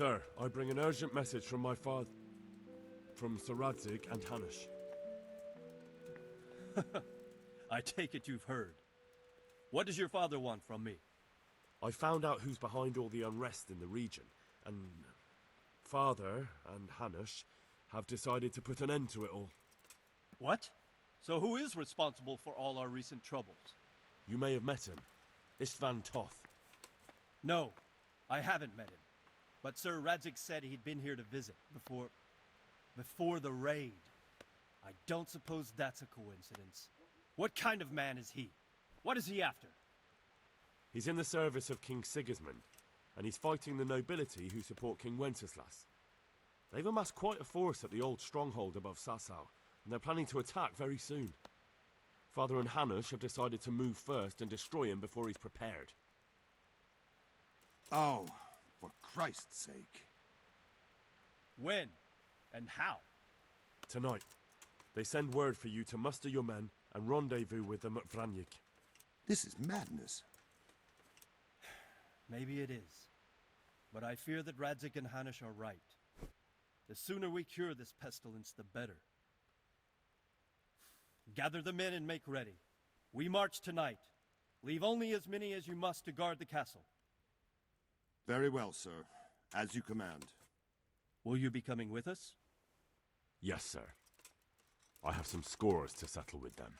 Sir, I bring an urgent message from my father, from Sir Radzig and Hanush. I take it you've heard. What does your father want from me? I found out who's behind all the unrest in the region, and Father and Hanush have decided to put an end to it all. What? So who is responsible for all our recent troubles? You may have met him. Istvan Toth. No, I haven't met him. But Sir Radzig said he'd been here to visit before the raid. I don't suppose that's a coincidence. What kind of man is he? What is he after? He's in the service of King Sigismund, and he's fighting the nobility who support King Wenceslas. They've amassed quite a force at the old stronghold above Sasau, and they're planning to attack very soon. Father and Hanush have decided to move first and destroy him before he's prepared. Oh, for Christ's sake. When? And how? Tonight, they send word for you to muster your men and rendezvous with them at Vranyik. This is madness. Maybe it is. But I fear that Radzig and Hanush are right. The sooner we cure this pestilence, the better. Gather the men and make ready. We march tonight. Leave only as many as you must to guard the castle. Very well, sir. As you command. Will you be coming with us? Yes, sir. I have some scores to settle with them.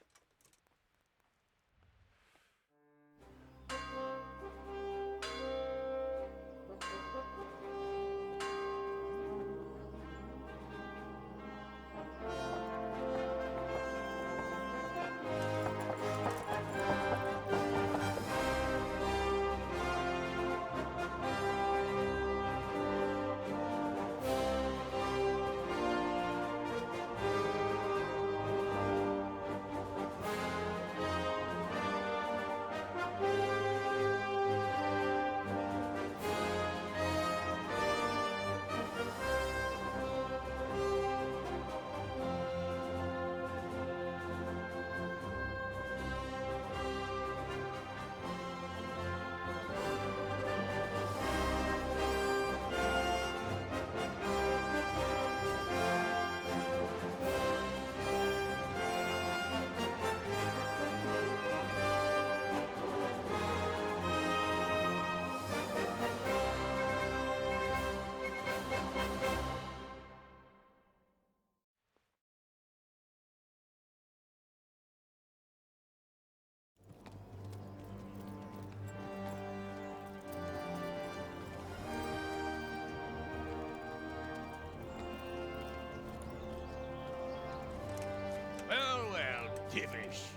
Well, Divish.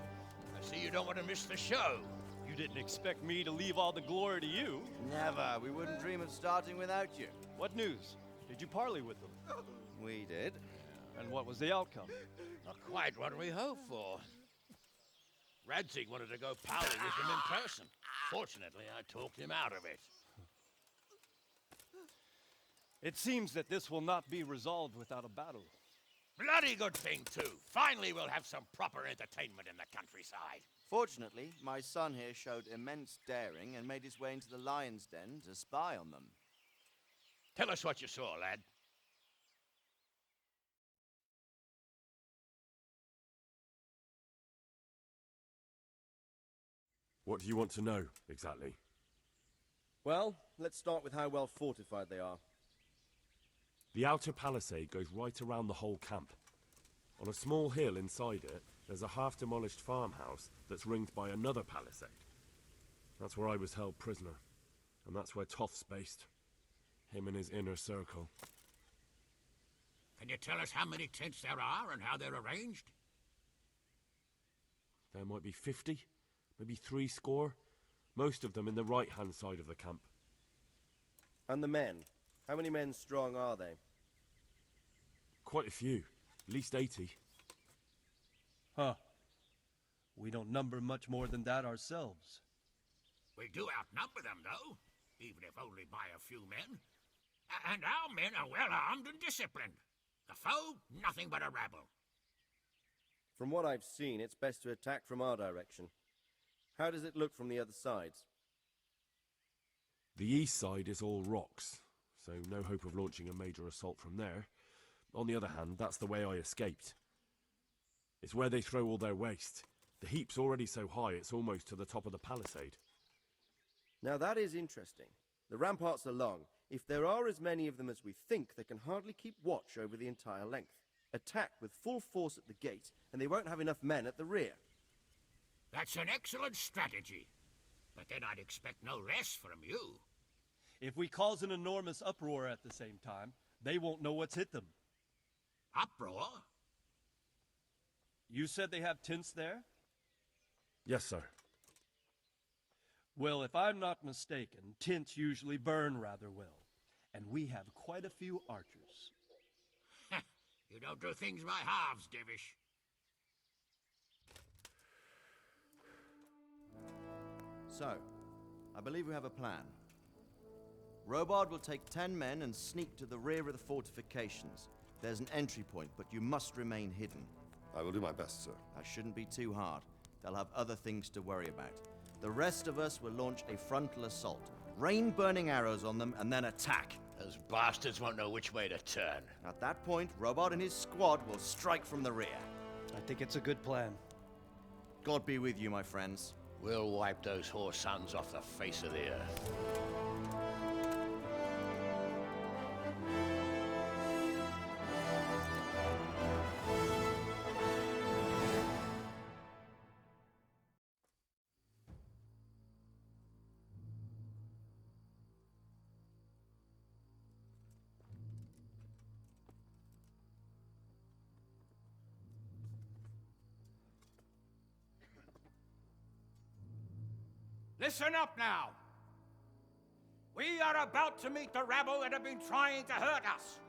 I see you don't want to miss the show. You didn't expect me to leave all the glory to you. Never. We wouldn't dream of starting without you. What news? Did you parley with them? We did. And what was the outcome? Not quite what we hoped for. Radzig wanted to go parley with him in person. Fortunately, I talked him out of it. It seems that this will not be resolved without a battle. Bloody good thing, too. Finally, we'll have some proper entertainment in the countryside. Fortunately, my son here showed immense daring and made his way into the lion's den to spy on them. Tell us what you saw, lad. What do you want to know, exactly? Well, let's start with how well fortified they are. The outer palisade goes right around the whole camp. On a small hill inside it, there's a half-demolished farmhouse that's ringed by another palisade. That's where I was held prisoner, and that's where Toth's based. Him and his inner circle. Can you tell us how many tents there are and how they're arranged? There might be 50, maybe 70. Most of them in the right-hand side of the camp. And the men? How many men strong are they? Quite a few. At least 80. Huh. We don't number much more than that ourselves. We do outnumber them, though, even if only by a few men. And our men are well armed and disciplined. The foe, nothing but a rabble. From what I've seen, it's best to attack from our direction. How does it look from the other sides? The east side is all rocks, so no hope of launching a major assault from there. On the other hand, that's the way I escaped. It's where they throw all their waste. The heap's already so high it's almost to the top of the palisade. Now that is interesting. The ramparts are long. If there are as many of them as we think, they can hardly keep watch over the entire length. Attack with full force at the gate, and they won't have enough men at the rear. That's an excellent strategy. But then I'd expect no less from you. If we cause an enormous uproar at the same time, they won't know what's hit them. Uproar? You said they have tents there? Yes, sir. Well, if I'm not mistaken, tents usually burn rather well. And we have quite a few archers. You don't do things by halves, Divish. So, I believe we have a plan. Robard will take 10 men and sneak to the rear of the fortifications. There's an entry point, but you must remain hidden. I will do my best, sir. That shouldn't be too hard. They'll have other things to worry about. The rest of us will launch a frontal assault. Rain burning arrows on them and then attack. Those bastards won't know which way to turn. At that point, Robard and his squad will strike from the rear. I think it's a good plan. God be with you, my friends. We'll wipe those whore sons off the face of the earth. Listen up now. We are about to meet the rabble that have been trying to hurt us.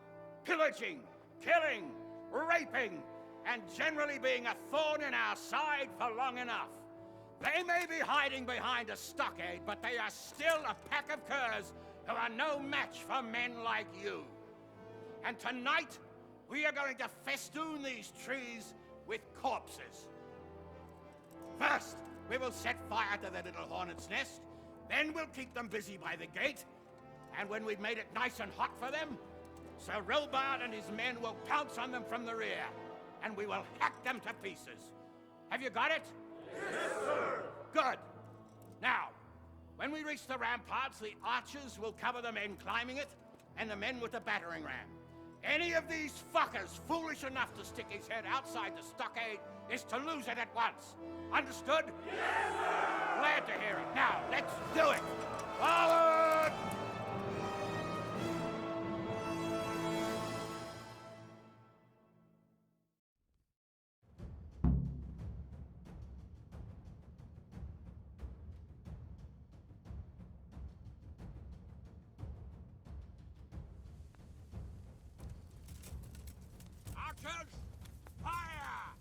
Pillaging, killing, raping, and generally being a thorn in our side for long enough. They may be hiding behind a stockade, but they are still a pack of curs who are no match for men like you. And tonight, we are going to festoon these trees with corpses. First, we will set fire to their little hornet's nest. Then we'll keep them busy by the gate. And when we've made it nice and hot for them, Sir Robard and his men will pounce on them from the rear. And we will hack them to pieces. Have you got it? Yes, sir! Good. Now, when we reach the ramparts, the archers will cover the men climbing it, and the men with the battering ram. Any of these fuckers foolish enough to stick his head outside the stockade is to lose it at once. Understood? Yes, sir! Glad to hear it. Now, let's do it! Forward! Archers, fire!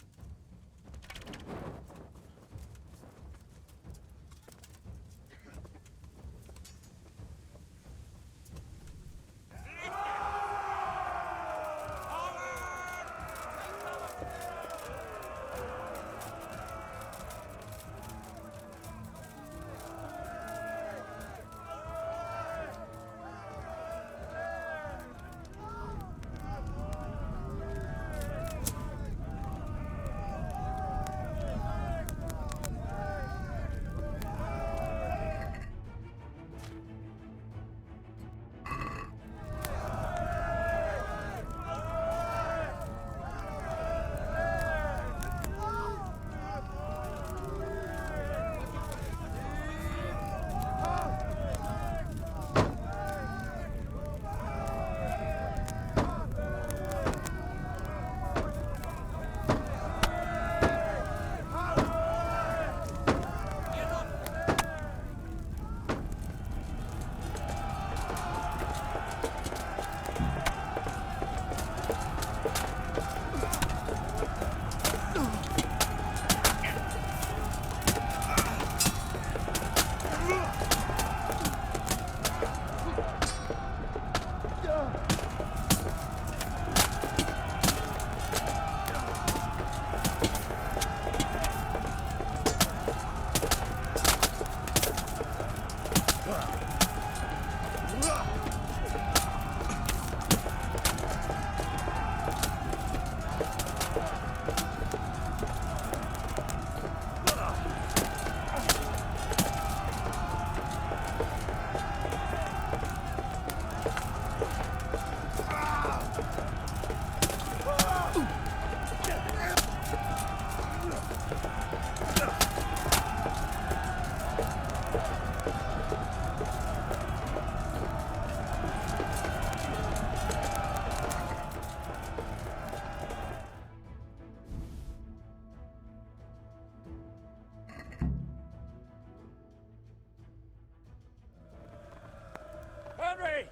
Henry!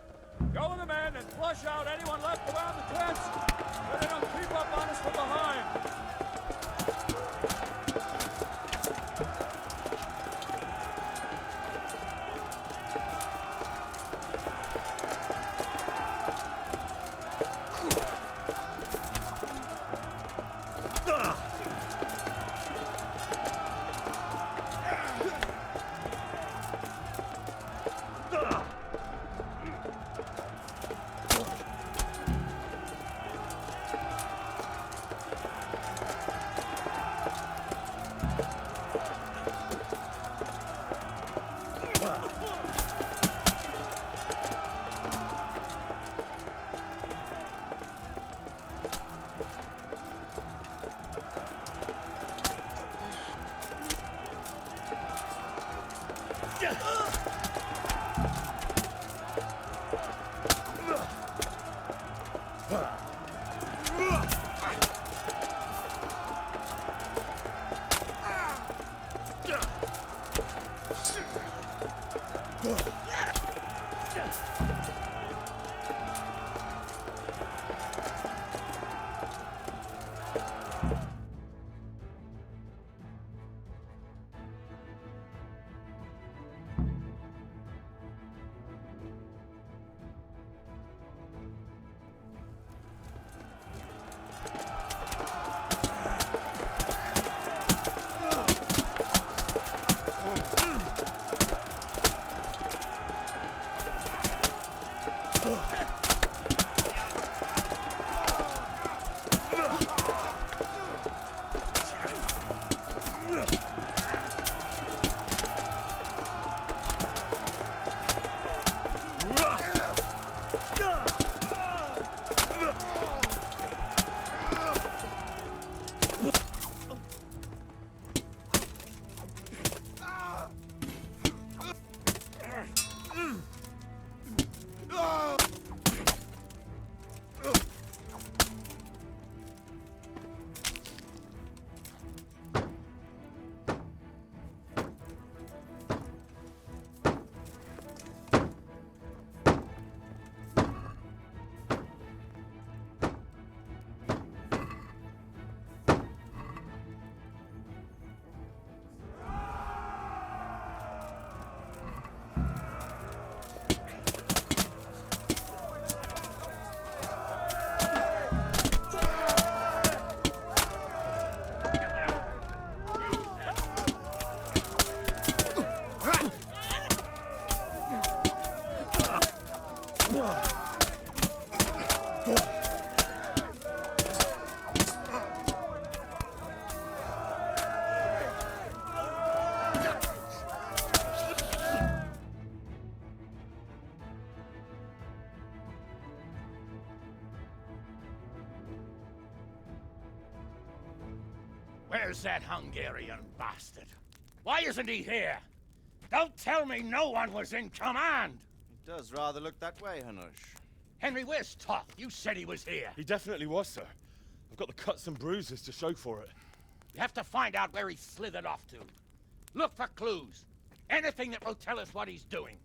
Go with the men and flush out anyone left around the tents! So they don't creep up on us from behind! Where's that Hungarian bastard? Why isn't he here? Don't tell me no one was in command! It does rather look that way, Hanush. Henry, where's Toth? You said he was here. He definitely was, sir. I've got the cuts and bruises to show for it. You have to find out where he slithered off to. Look for clues. Anything that will tell us what he's doing.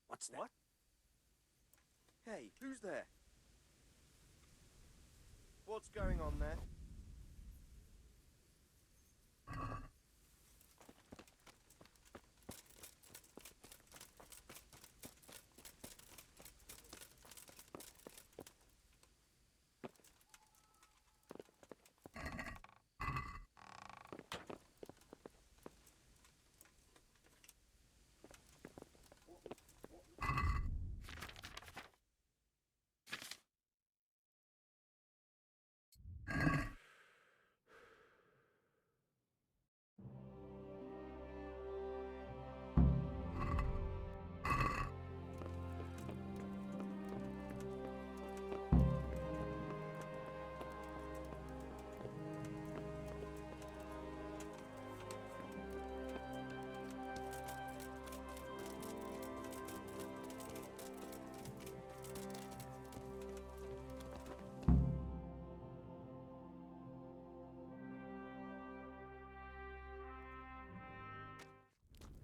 What's that? What? Hey, who's there? What's going on there?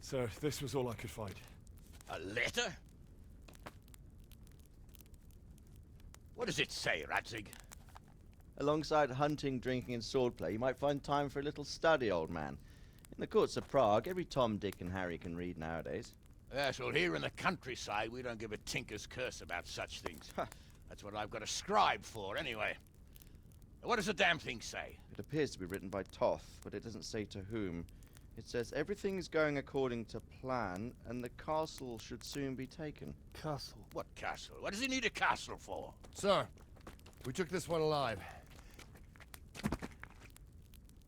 Sir, this was all I could find. A letter? What does it say, Radzig? Alongside hunting, drinking, and swordplay, you might find time for a little study, old man. In the courts of Prague, every Tom, Dick, and Harry can read nowadays. Yes, well, here in the countryside, we don't give a tinker's curse about such things. That's what I've got a scribe for, anyway. What does the damn thing say? It appears to be written by Toth, but it doesn't say to whom. It says everything's going according to plan, and the castle should soon be taken. Castle. What castle? What does he need a castle for? Sir, we took this one alive.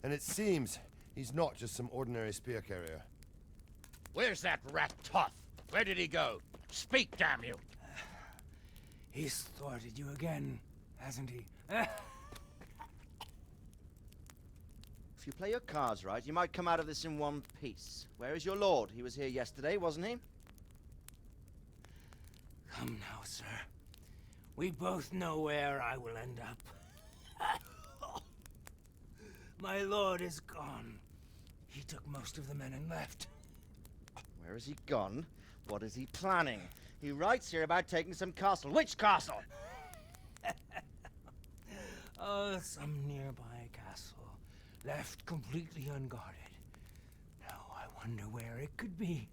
And it seems he's not just some ordinary spear carrier. Where's that rat Toth? Where did he go? Speak, damn you! He's thwarted you again, hasn't he? If you play your cards right, you might come out of this in one piece. Where is your lord? He was here yesterday, wasn't he? Come now, sir. We both know where I will end up. My lord is gone. He took most of the men and left. Where has he gone? What is he planning? He writes here about taking some castle. Which castle? Oh, some nearby castle. Left completely unguarded. Now I wonder where it could be.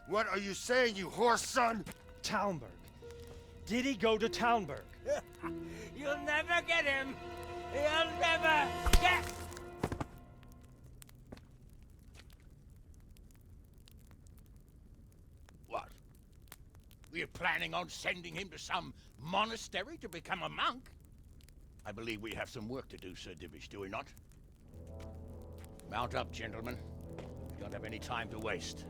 What are you saying, you horse son? Talmberg. Did he go to Talmberg? You'll never get him! You'll never get... What? Were you planning on sending him to some monastery to become a monk? I believe we have some work to do, Sir Divish, do we not? Mount up, gentlemen. We don't have any time to waste.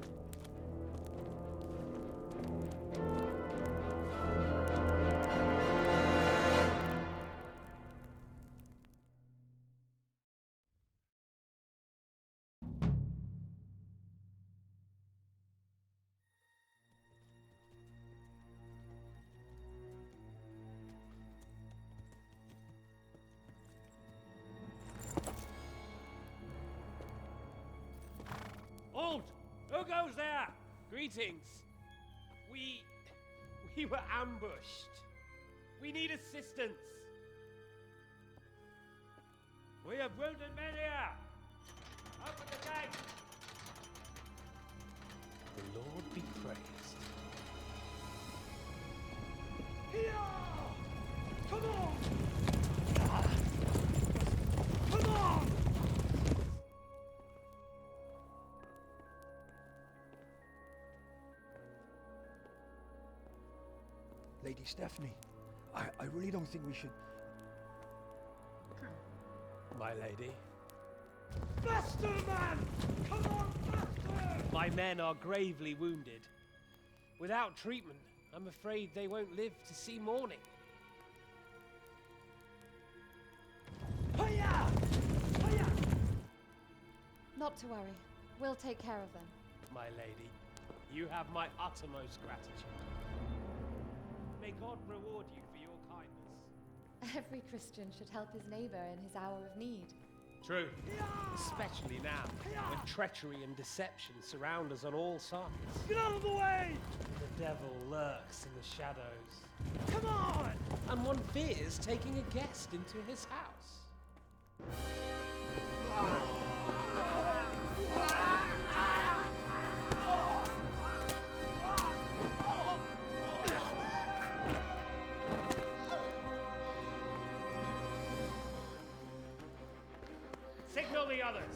Halt! Who goes there? Greetings. We were ambushed. We need assistance. We have wounded men here. Open the gate. The Lord be praised. Here! Come on! Come on! Lady Stephanie, I really don't think we should... My lady. Faster, man! Come on, faster! My men are gravely wounded. Without treatment, I'm afraid they won't live to see morning. Hiya! Hiya! Not to worry. We'll take care of them. My lady, you have my uttermost gratitude. May God reward you for your kindness. Every Christian should help his neighbor in his hour of need. True. Especially now, when treachery and deception surround us on all sides. Get out of the way! The devil lurks in the shadows. Come on! And one fears taking a guest into his house. Signal the others.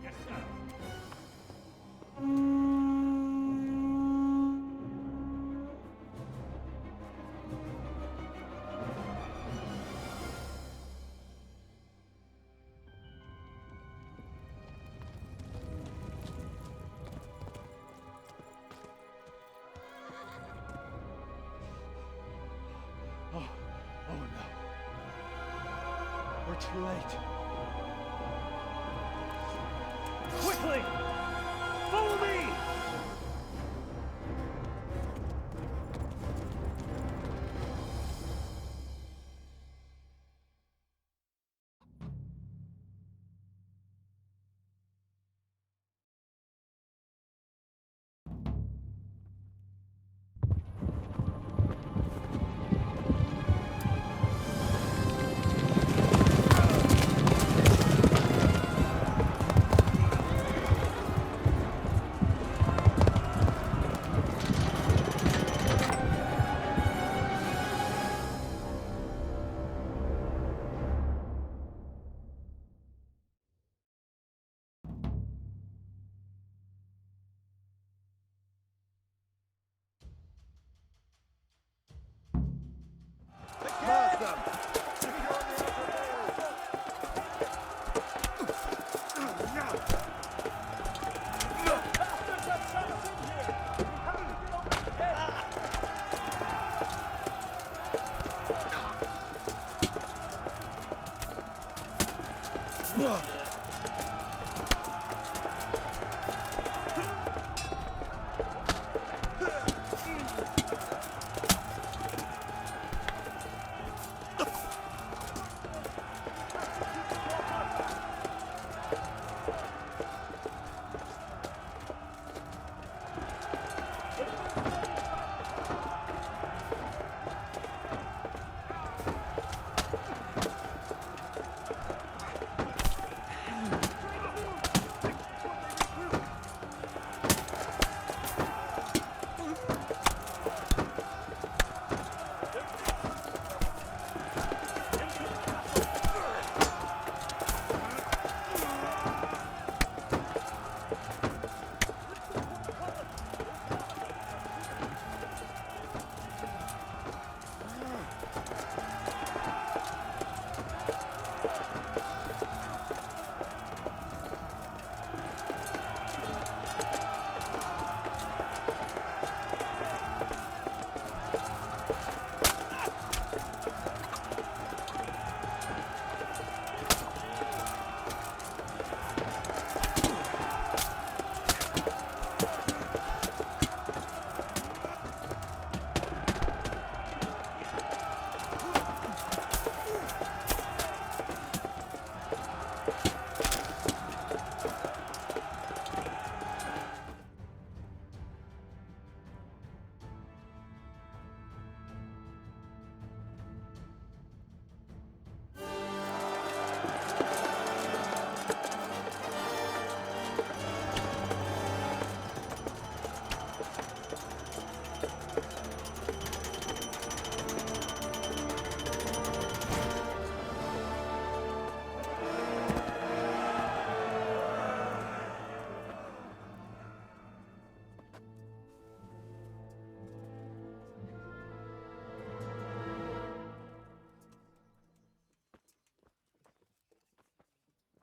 Yes, sir. Oh no. We're too late. Quickly! Follow me!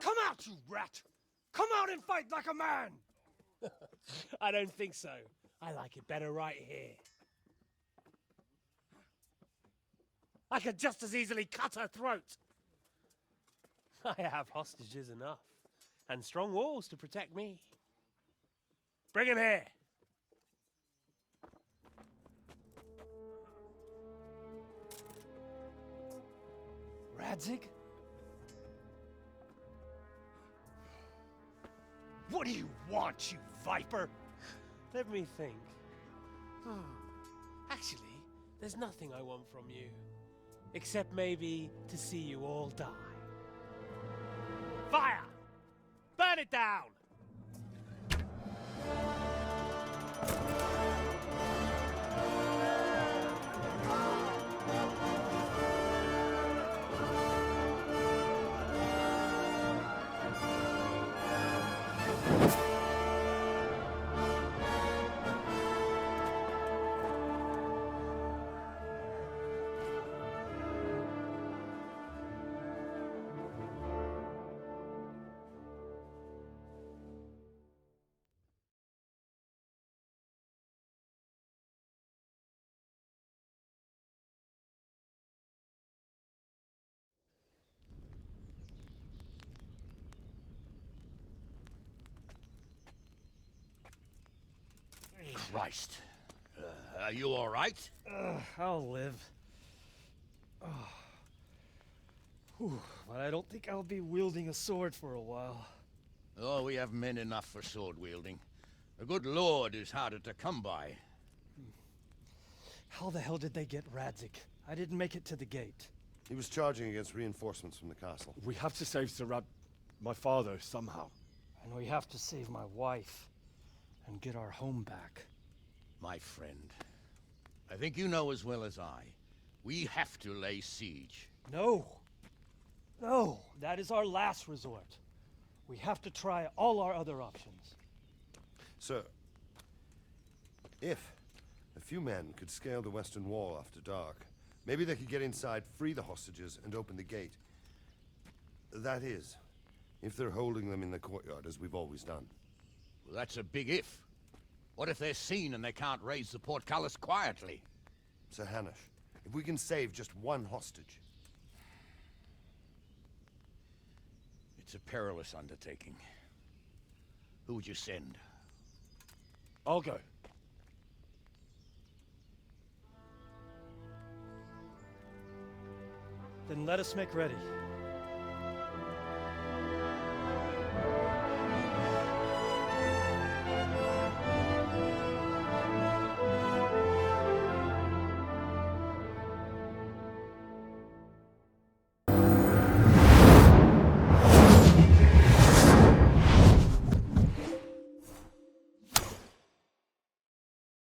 Come out, you rat! Come out and fight like a man! I don't think so. I like it better right here. I could just as easily cut her throat. I have hostages enough, and strong walls to protect me. Bring him here! Radzig? What do you want, you viper? Let me think. Actually, there's nothing I want from you. Except maybe to see you all die. Fire! Burn it down! Christ. Are you all right? I'll live. Whew, but I don't think I'll be wielding a sword for a while. Oh, we have men enough for sword wielding. The good lord is harder to come by. How the hell did they get Radzig? I didn't make it to the gate. He was charging against reinforcements from the castle. We have to save my father, somehow. And we have to save my wife and get our home back. My friend, I think you know as well as I. We have to lay siege. No. No, that is our last resort. We have to try all our other options. Sir, if a few men could scale the western wall after dark, maybe they could get inside, free the hostages, and open the gate. That is, if they're holding them in the courtyard, as we've always done. Well, that's a big if. What if they're seen and they can't raise the portcullis quietly? Sir Hanush, if we can save just one hostage. It's a perilous undertaking. Who would you send? I'll go. Then let us make ready.